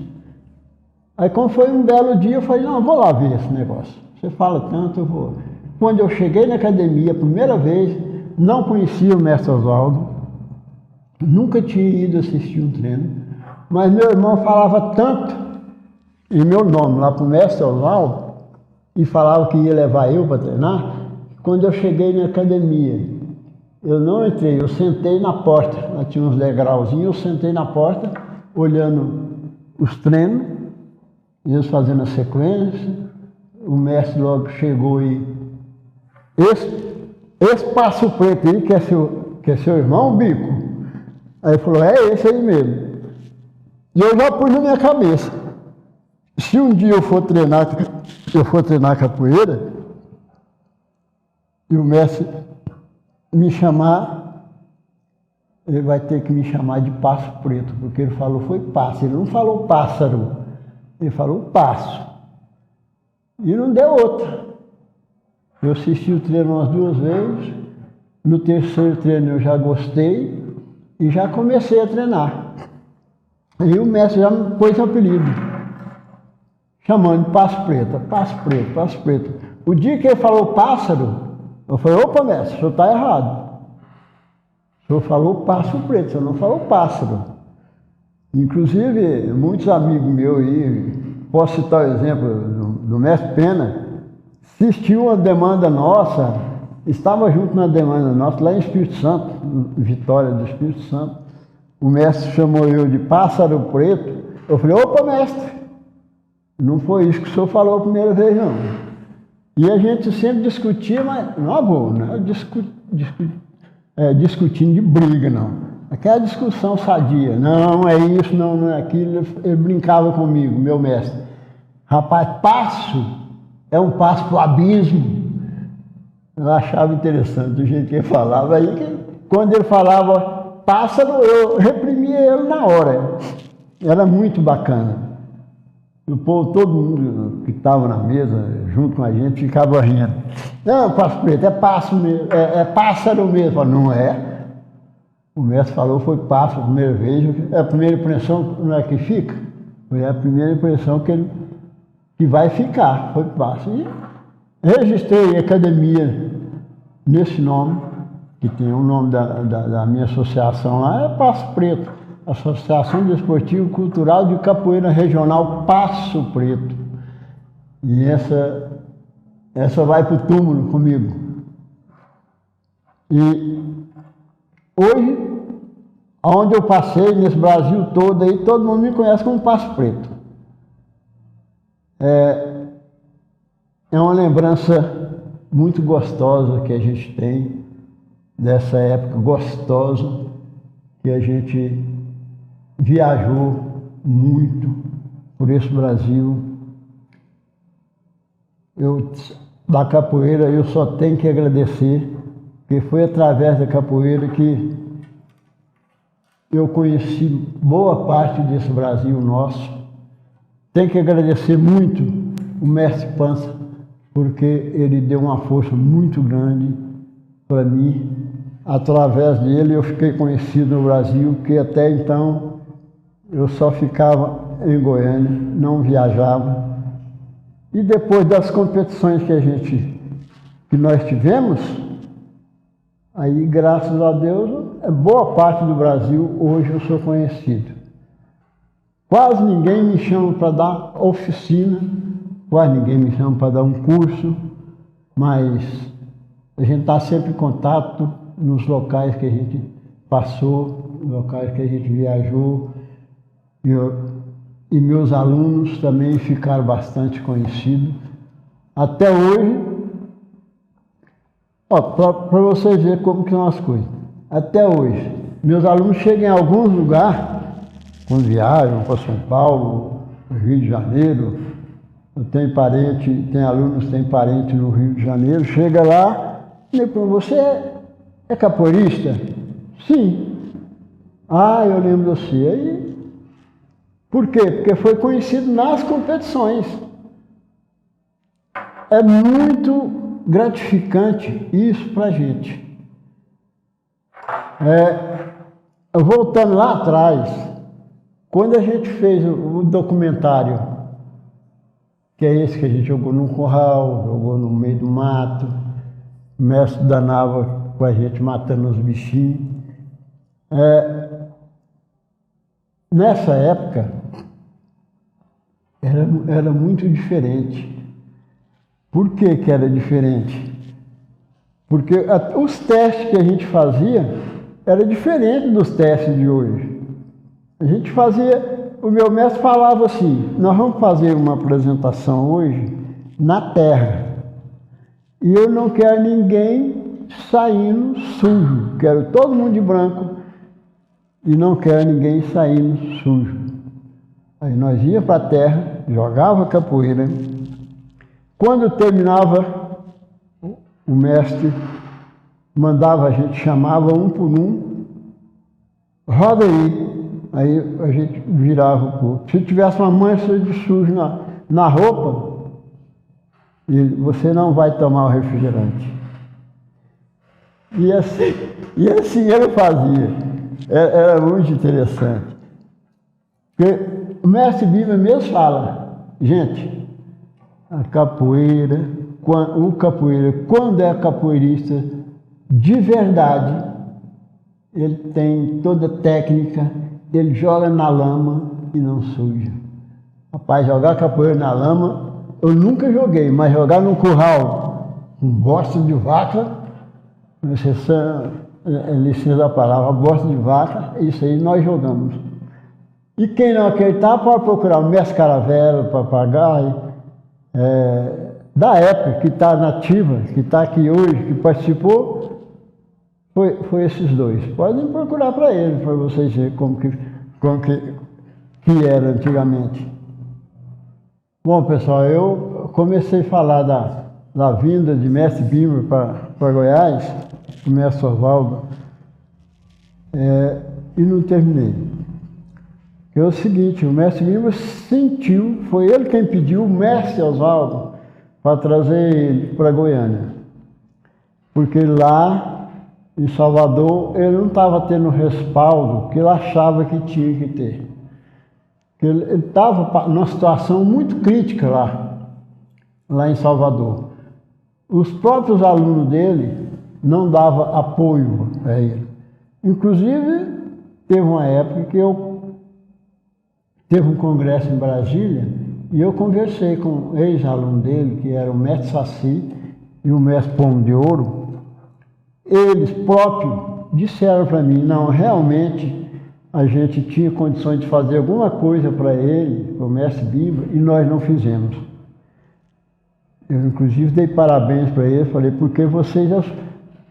Speaker 1: Aí quando foi um belo dia, eu falei: não, eu vou lá ver esse negócio. Você fala tanto, eu vou. Quando eu cheguei na academia, a primeira vez, não conhecia o mestre Oswaldo, nunca tinha ido assistir um treino, mas meu irmão falava tanto em meu nome lá para o mestre Oswaldo, e falava que ia levar eu para treinar. Quando eu cheguei na academia, eu não entrei, eu sentei na porta, lá tinha uns degrauzinhos, eu sentei na porta, olhando os treinos, eles fazendo a sequência. O mestre logo chegou e: esse Passo Preto aí, que é seu irmão, Bico? Aí ele falou: é esse aí mesmo. E eu já pus na minha cabeça: se um dia eu for treinar capoeira, e o mestre me chamar, ele vai ter que me chamar de Passo Preto, porque ele falou foi passo, ele não falou pássaro, ele falou passo. E não deu outra. Eu assisti o treino umas 2 vezes, no terceiro treino eu já gostei e já comecei a treinar. Aí o mestre já me pôs o apelido, chamando de Passo Preto, Passo Preto, Passo Preto. O dia que ele falou pássaro, eu falei: opa, mestre, o senhor está errado. O senhor falou Passo Preto, o senhor não falou pássaro. Inclusive, muitos amigos meus aí, posso citar o exemplo do mestre Pena, assistiu uma demanda nossa, estava junto na demanda nossa, lá em Espírito Santo, Vitória do Espírito Santo. O mestre chamou eu de Pássaro Preto. Eu falei: opa, mestre, não foi isso que o senhor falou a primeira vez, não. E a gente sempre discutia, mas não é bom, né? Discutindo de briga, não. Aquela discussão sadia. Não é isso, não é aquilo. Ele brincava comigo, meu mestre. Rapaz, passo é um passo para o abismo. Eu achava interessante o jeito que ele falava. Aí, quando ele falava pássaro, eu reprimia ele na hora. Era muito bacana. O povo, todo mundo que estava na mesa, junto com a gente, ficava rindo. Não, Passo Preto, é pássaro mesmo, é pássaro mesmo. Eu falei, não é. O mestre falou, foi pássaro a primeira vez. É a primeira impressão, não é que fica? Foi a primeira impressão que vai ficar, foi pássaro. E registrei academia nesse nome, que tem o nome da minha associação lá, é Passo Preto. Associação Desportiva Cultural de Capoeira Regional Passo Preto. E essa vai para o túmulo comigo. E hoje, onde eu passei, nesse Brasil todo, aí, todo mundo me conhece como Passo Preto. É uma lembrança muito gostosa que a gente tem, dessa época gostosa, que a gente viajou muito por esse Brasil. Da capoeira eu só tenho que agradecer, porque foi através da capoeira que eu conheci boa parte desse Brasil nosso. Tenho que agradecer muito o mestre Pança, porque ele deu uma força muito grande para mim. Através dele eu fiquei conhecido no Brasil, que até então eu só ficava em Goiânia, não viajava. E depois das competições que nós tivemos, aí, graças a Deus, boa parte do Brasil, hoje eu sou conhecido. Quase ninguém me chama para dar oficina, quase ninguém me chama para dar um curso, mas a gente está sempre em contato nos locais que a gente passou, nos locais que a gente viajou. E meus alunos também ficaram bastante conhecidos. Até hoje, para vocês verem como que são as coisas. Até hoje, meus alunos chegam em alguns lugares, quando viajam para São Paulo, Rio de Janeiro. Eu tenho alunos que têm parente no Rio de Janeiro, chega lá e me pergunta, você é capoeirista? Sim. Ah, eu lembro de você. Aí, por quê? Porque foi conhecido nas competições. É muito gratificante isso para a gente. Voltando lá atrás, quando a gente fez o documentário, que é esse que a gente jogou num curral, jogou no meio do mato, o mestre danava com a gente matando os bichinhos. Nessa época, era muito diferente. Por que que era diferente? Porque os testes que a gente fazia era diferente dos testes de hoje. A gente fazia, o meu mestre falava assim, nós vamos fazer uma apresentação hoje na terra. E eu não quero ninguém saindo sujo, quero todo mundo de branco e não quero ninguém saindo sujo. Aí nós ia para a terra, jogava capoeira. Quando terminava, o mestre mandava a gente, chamava um por um, roda aí. Aí a gente virava o corpo. Se tivesse uma mancha de sujo na roupa, você não vai tomar o refrigerante. E assim ele fazia. Era muito interessante. Porque o mestre Bíblia mesmo fala, gente, a capoeira, o capoeira, quando é capoeirista de verdade, ele tem toda a técnica, ele joga na lama e não suja. Rapaz, jogar capoeira na lama, eu nunca joguei, mas jogar num curral com bosta de vaca, licença da palavra, bosta de vaca, isso aí nós jogamos. E quem não acreditar pode procurar o mestre Caravela, Papagaio, da época, que está nativa, que está aqui hoje, que participou, foi esses dois. Podem procurar para ele, para vocês verem como que era antigamente. Bom, pessoal, eu comecei a falar da vinda de Mestre Bimba para Goiás, o Mestre Oswaldo, e não terminei. É o seguinte, o Mestre Bimba sentiu, foi ele quem pediu o Mestre Oswaldo para trazer ele para Goiânia. Porque lá em Salvador ele não estava tendo o respaldo que ele achava que tinha que ter. Ele estava numa situação muito crítica lá em Salvador. Os próprios alunos dele não davam apoio a ele. Inclusive, teve uma época que teve um congresso em Brasília e eu conversei com um ex-aluno dele, que era o mestre Saci e o mestre Pomo de Ouro. Eles próprios disseram para mim, não, realmente a gente tinha condições de fazer alguma coisa para ele, para o mestre Bimba, e nós não fizemos. Eu, inclusive, dei parabéns para ele, falei, porque vocês,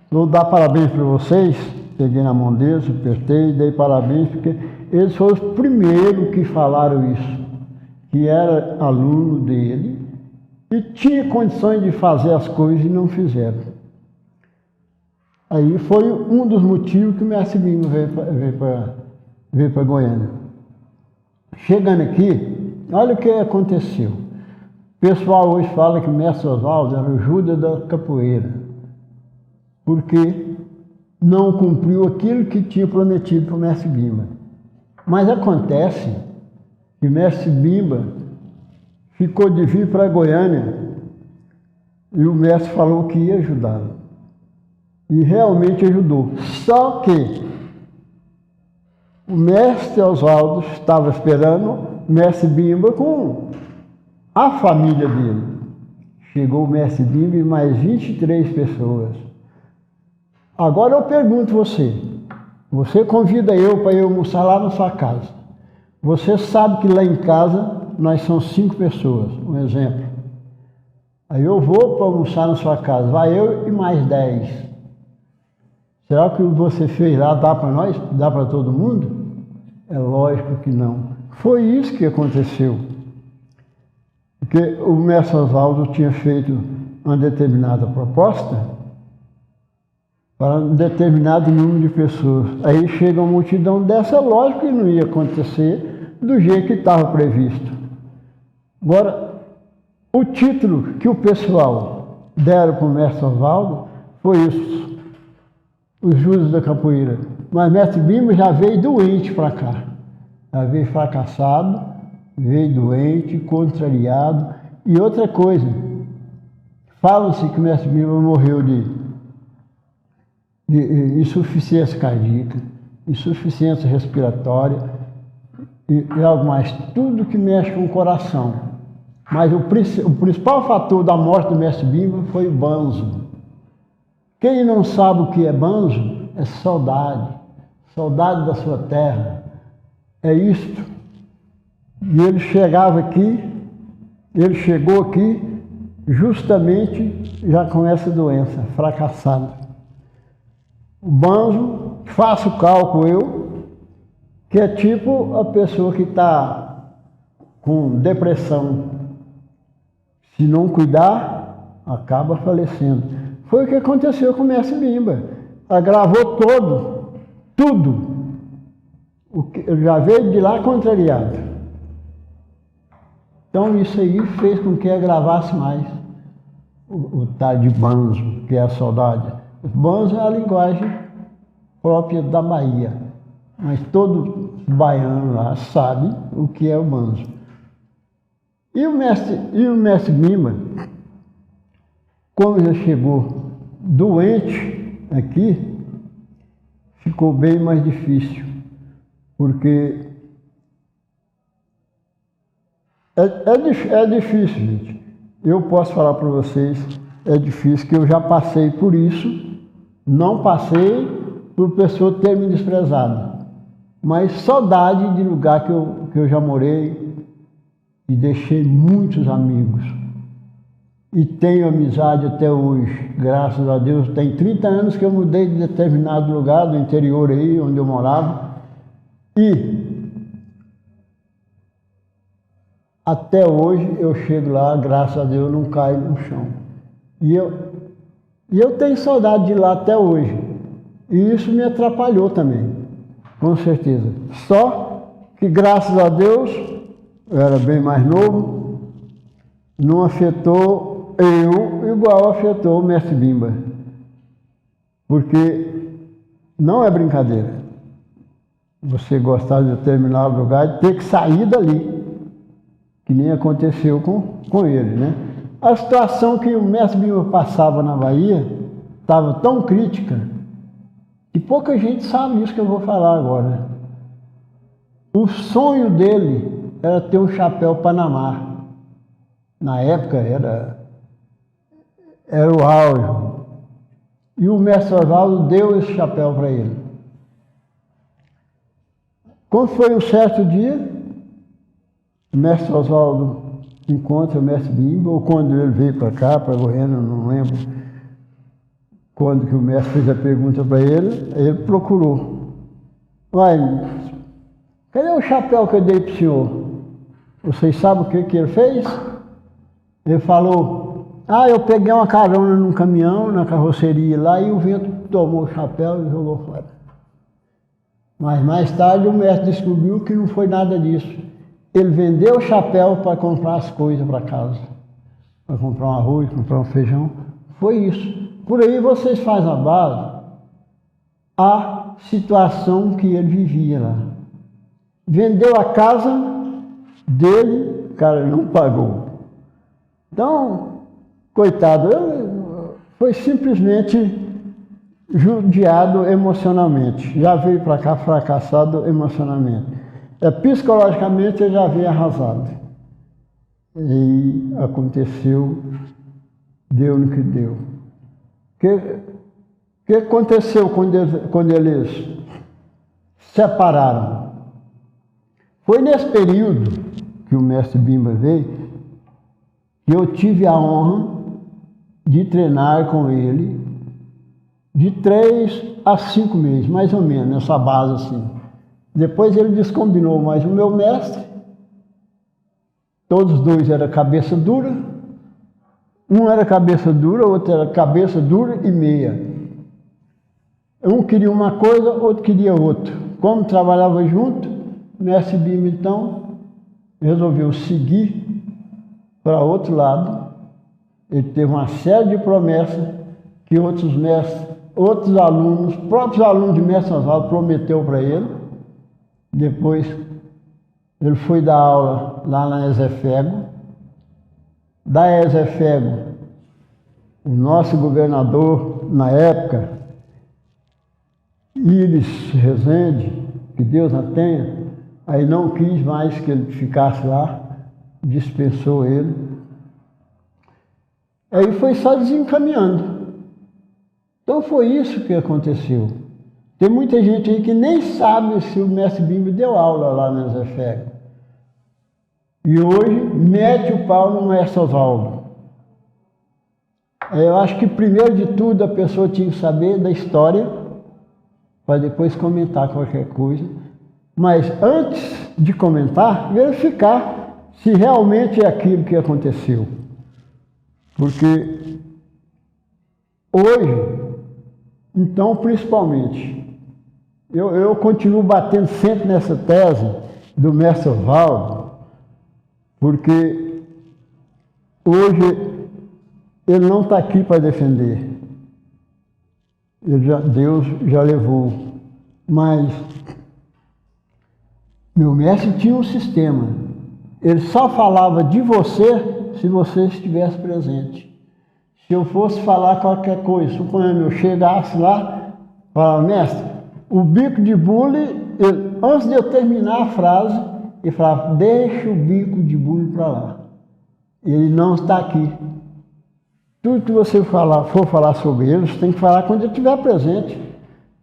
Speaker 1: vou dar parabéns para vocês, peguei na mão deles, apertei, dei parabéns, porque eles foram os primeiros que falaram isso, que era aluno dele, e tinha condições de fazer as coisas e não fizeram. Aí foi um dos motivos que o mestre Bimba veio para Goiânia. Chegando aqui, olha o que aconteceu. O pessoal hoje fala que o mestre Oswaldo era o Judas da capoeira, porque não cumpriu aquilo que tinha prometido para o mestre Bimba. Mas acontece que o mestre Bimba ficou de vir para Goiânia e o mestre falou que ia ajudá-lo. E realmente ajudou. Só que o mestre Oswaldo estava esperando o mestre Bimba com a família dele. Chegou o mestre Bimba e mais 23 pessoas. Agora eu pergunto você convida eu para eu almoçar lá na sua casa. Você sabe que lá em casa nós somos 5 pessoas, um exemplo. Aí eu vou para almoçar na sua casa, vai eu e mais 10. Será que o que você fez lá dá para nós? Dá para todo mundo? É lógico que não. Foi isso que aconteceu. Porque o mestre Oswaldo tinha feito uma determinada proposta para um determinado número de pessoas. Aí chega uma multidão dessa, lógico que não ia acontecer do jeito que estava previsto. Agora, o título que o pessoal deram para o mestre Oswaldo foi isso. Os Judas da capoeira. Mas mestre Bimba já veio doente para cá. Já veio fracassado, veio doente, contrariado. E outra coisa, fala-se que o mestre Bimba morreu de insuficiência cardíaca, insuficiência respiratória e algo mais. Tudo que mexe com o coração. Mas o principal fator da morte do mestre Bimba foi o banzo. Quem não sabe o que é banzo é saudade, saudade da sua terra. É isto. E ele chegou aqui justamente já com essa doença, fracassado. O banzo, faço cálculo eu, que é tipo a pessoa que está com depressão. Se não cuidar, acaba falecendo. Foi o que aconteceu com o mestre Bimba. Agravou tudo. Ele já veio de lá contrariado. Então isso aí fez com que agravasse mais o tal de banzo, que é a saudade. O banzo é a linguagem própria da Bahia. Mas todo baiano lá sabe o que é o banzo. E o mestre Bimba, como já chegou doente aqui, ficou bem mais difícil, porque é difícil, gente. Eu posso falar para vocês, é difícil, que eu já passei por isso, não passei por pessoa ter me desprezado, mas saudade de lugar que eu já morei e deixei muitos amigos. e tenho amizade até hoje, graças a Deus. Tem 30 anos que eu mudei de determinado lugar do interior aí, onde eu morava, e até hoje eu chego lá, graças a Deus, não caio no chão. E eu tenho saudade de ir lá até hoje. E isso me atrapalhou também, com certeza. Só que, graças a Deus, eu era bem mais novo, não afetou eu igual afetou o mestre Bimba. Porque não é brincadeira você gostar de determinado lugar e ter que sair dali, que nem aconteceu com ele, né? A situação que o mestre Bimba passava na Bahia estava tão crítica que pouca gente sabe disso que eu vou falar agora. O sonho dele era ter um chapéu Panamá. Na época era o auge. E o mestre Oswaldo deu esse chapéu para ele. Quando foi um certo dia, o mestre Oswaldo encontra o mestre Bimba, ou quando ele veio para cá, para Goiânia, não lembro quando que o mestre fez a pergunta para ele procurou. Uai, cadê o chapéu que eu dei para o senhor? Vocês sabem o que ele fez? Ele falou, eu peguei uma carona num caminhão, na carroceria lá, e o vento tomou o chapéu e jogou fora. Mas mais tarde o mestre descobriu que não foi nada disso. Ele vendeu o chapéu para comprar as coisas para casa. Para comprar um arroz, comprar um feijão. Foi isso. Por aí vocês fazem a base a situação que ele vivia lá. Vendeu a casa dele, o cara não pagou. Então, coitado, foi simplesmente judiado emocionalmente. Já veio para cá fracassado emocionalmente. Psicologicamente ele já veio arrasado. E aconteceu, deu no que deu. O que aconteceu quando eles separaram? Foi nesse período que o mestre Bimba veio que eu tive a honra de treinar com ele de 3 a 5 meses, mais ou menos, nessa base assim. Depois ele descombinou, mas o meu mestre, todos dois eram cabeça dura, um era cabeça dura, o outro era cabeça dura e meia. Um queria uma coisa, outro queria outra. Como trabalhava junto, o mestre Bimba então resolveu seguir para outro lado. Ele teve uma série de promessas que outros mestres, outros alunos, próprios alunos de mestre Oswaldo prometeu para ele. Depois ele foi dar aula lá na Ezefego. Da Ezefego, o nosso governador na época, Íris Rezende, que Deus a tenha, aí não quis mais que ele ficasse lá, dispensou ele. Aí foi só desencaminhando. Então foi isso que aconteceu. Tem muita gente aí que nem sabe se o mestre Bimba deu aula lá na Ezefego. E hoje mete o pau no mestre Oswaldo. Eu acho que primeiro de tudo a pessoa tinha que saber da história, para depois comentar qualquer coisa. Mas antes de comentar, verificar se realmente é aquilo que aconteceu. Porque hoje, então principalmente, eu continuo batendo sempre nessa tese do mestre Oswaldo, porque hoje ele não está aqui para defender. Deus já levou. Mas meu mestre tinha um sistema. Ele só falava de você se você estivesse presente. Se eu fosse falar qualquer coisa, suponhamos eu chegasse lá, falava, mestre, o bico de bule, antes de eu terminar a frase, ele falava, deixa o bico de bule para lá. Ele não está aqui. Tudo que você for falar sobre ele, você tem que falar quando ele estiver presente.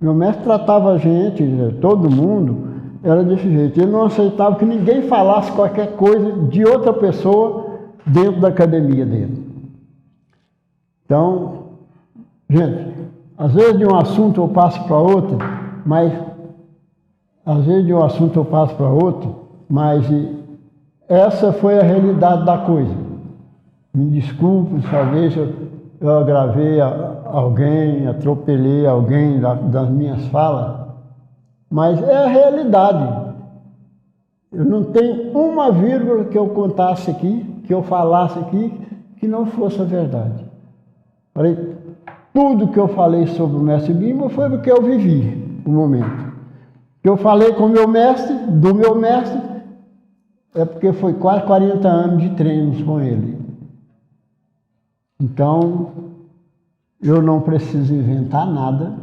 Speaker 1: Meu mestre tratava a gente, todo mundo, era desse jeito. Ele não aceitava que ninguém falasse qualquer coisa de outra pessoa dentro da academia dele. Então, gente, às vezes de um assunto eu passo para outro, mas essa foi a realidade da coisa. Me desculpe, talvez eu agravei alguém, atropelei alguém das minhas falas, mas é a realidade. Eu não tenho uma vírgula que eu contasse aqui, que eu falasse aqui, que não fosse a verdade. Falei, tudo que eu falei sobre o mestre Bimba foi porque eu vivi o momento. Que eu falei com o meu mestre, do meu mestre, é porque foi quase 40 anos de treinos com ele. Então, eu não preciso inventar nada,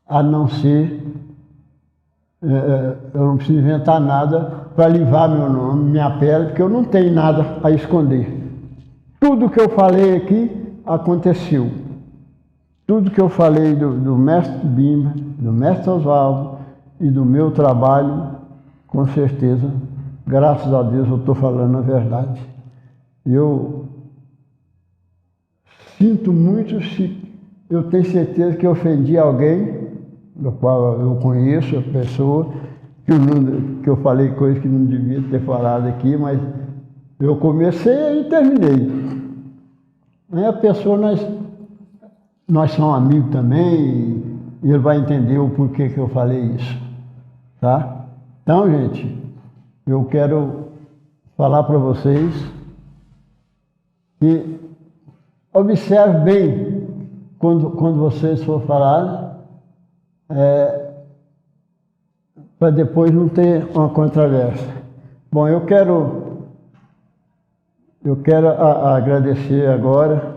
Speaker 1: a não ser, eu não preciso inventar nada para livrar meu nome, minha pele, porque eu não tenho nada a esconder. Tudo que eu falei aqui aconteceu. Tudo que eu falei do mestre Bimba, do mestre Oswaldo e do meu trabalho, com certeza, graças a Deus eu estou falando a verdade. Eu sinto muito se eu tenho certeza que ofendi alguém, do qual eu conheço a pessoa, que eu falei coisas que não devia ter falado aqui, mas eu comecei e terminei. Aí a pessoa, nós somos amigos também, e ele vai entender o porquê que eu falei isso, tá? Então, gente, eu quero falar para vocês que observe bem quando vocês for falar, para depois não ter uma controvérsia. Bom, eu quero agradecer agora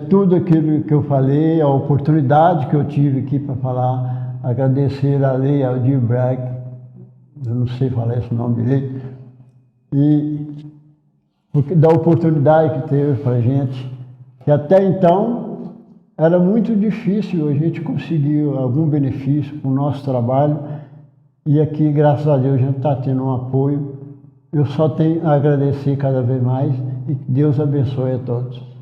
Speaker 1: tudo aquilo que eu falei, a oportunidade que eu tive aqui para falar, agradecer a Lei Aldir Blanc, eu não sei falar esse nome direito, e da oportunidade que teve para a gente, que até então era muito difícil a gente conseguir algum benefício com o nosso trabalho, e aqui, graças a Deus, a gente está tendo um apoio. Eu só tenho a agradecer cada vez mais e que Deus abençoe a todos.